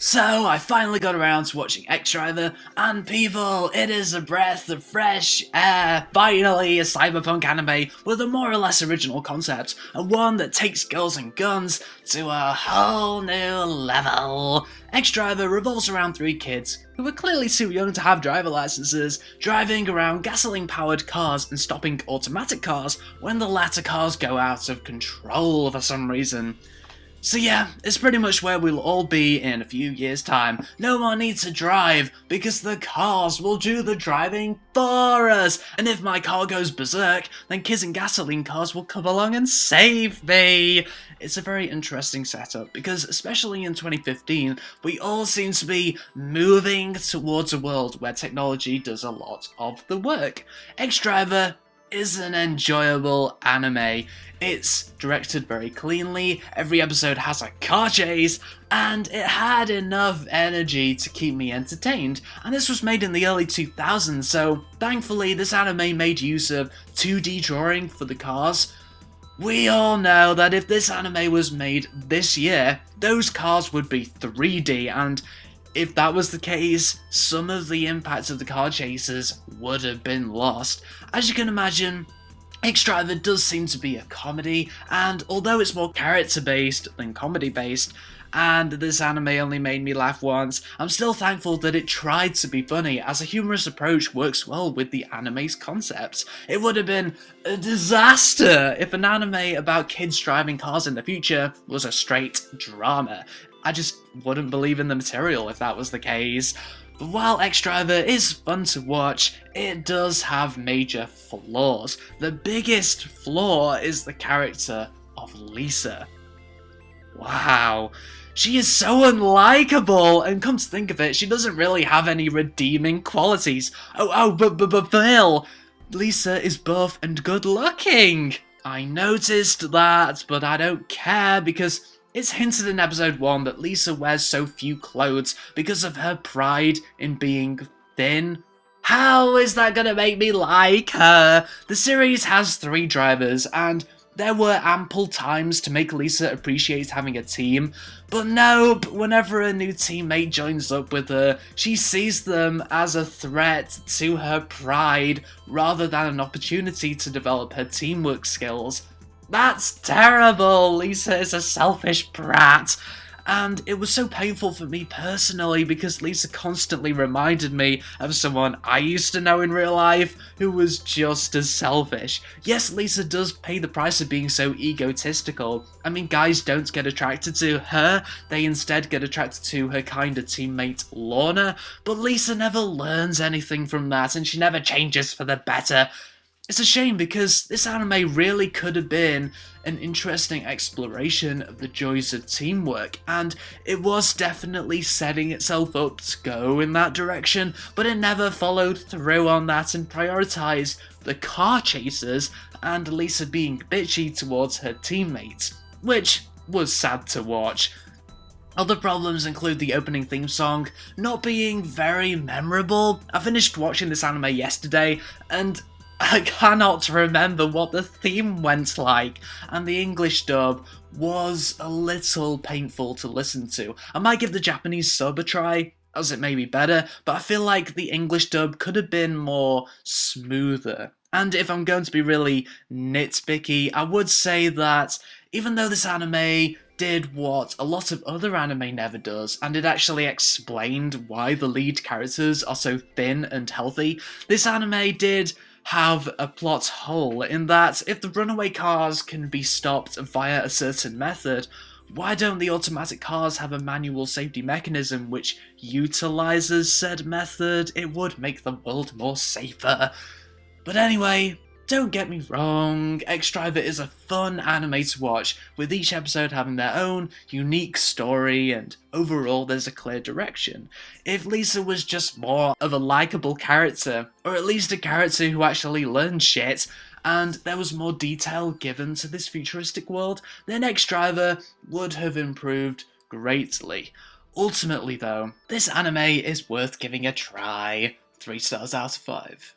So, I finally got around to watching eX-Driver, and people, it is a breath of fresh air. Finally, a cyberpunk anime with a more or less original concept, and one that takes girls and guns to a whole new level. eX-Driver revolves around three kids, who are clearly too young to have driver licenses, driving around gasoline-powered cars and stopping automatic cars when the latter cars go out of control for some reason. So yeah, it's pretty much where we'll all be in a few years' time. No more need to drive, because the cars will do the driving for us. And if my car goes berserk, then kids in gasoline cars will come along and save me. It's a very interesting setup, because especially in 2015, we all seem to be moving towards a world where technology does a lot of the work. eX-Driver is an enjoyable anime. It's directed very cleanly, every episode has a car chase, and it had enough energy to keep me entertained. And this was made in the early 2000s, so thankfully this anime made use of 2D drawing for the cars. We all know that if this anime was made this year, those cars would be 3D, and if that was the case, some of the impact of the car chases would have been lost. As you can imagine, eX-Driver does seem to be a comedy, and although it's more character-based than comedy-based, and this anime only made me laugh once, I'm still thankful that it tried to be funny, as a humorous approach works well with the anime's concept. It would have been a disaster if an anime about kids driving cars in the future was a straight drama. I just wouldn't believe in the material if that was the case. But while eX-Driver is fun to watch, it does have major flaws. The biggest flaw is the character of Lisa. Wow. She is so unlikable, and come to think of it, she doesn't really have any redeeming qualities. But Bill, Lisa is buff and good looking. I noticed that, but I don't care because it's hinted in episode 1 that Lisa wears so few clothes because of her pride in being thin. How is that gonna make me like her? The series has 3 drivers, and there were ample times to make Lisa appreciate having a team, but nope, whenever a new teammate joins up with her, she sees them as a threat to her pride rather than an opportunity to develop her teamwork skills. That's terrible! Lisa is a selfish brat. And it was so painful for me personally because Lisa constantly reminded me of someone I used to know in real life who was just as selfish. Yes, Lisa does pay the price of being so egotistical. I mean, guys don't get attracted to her, they instead get attracted to her kinder teammate Lorna, but Lisa never learns anything from that and she never changes for the better. It's a shame because this anime really could have been an interesting exploration of the joys of teamwork, and it was definitely setting itself up to go in that direction, but it never followed through on that and prioritised the car chasers and Lisa being bitchy towards her teammates, which was sad to watch. Other problems include the opening theme song not being very memorable. I finished watching this anime yesterday, and I cannot remember what the theme went like, and the English dub was a little painful to listen to. I might give the Japanese sub a try, as it may be better, but I feel like the English dub could have been more smoother. And if I'm going to be really nitpicky, I would say that even though this anime did what a lot of other anime never does, and it actually explained why the lead characters are so thin and healthy, this anime did have a plot hole in that if the runaway cars can be stopped via a certain method, why don't the automatic cars have a manual safety mechanism which utilizes said method? It would make the world more safer. But anyway, don't get me wrong, eX-Driver is a fun anime to watch, with each episode having their own unique story and overall there's a clear direction. If Lisa was just more of a likeable character, or at least a character who actually learned shit, and there was more detail given to this futuristic world, then eX-Driver would have improved greatly. Ultimately though, this anime is worth giving a try. 3 stars out of 5.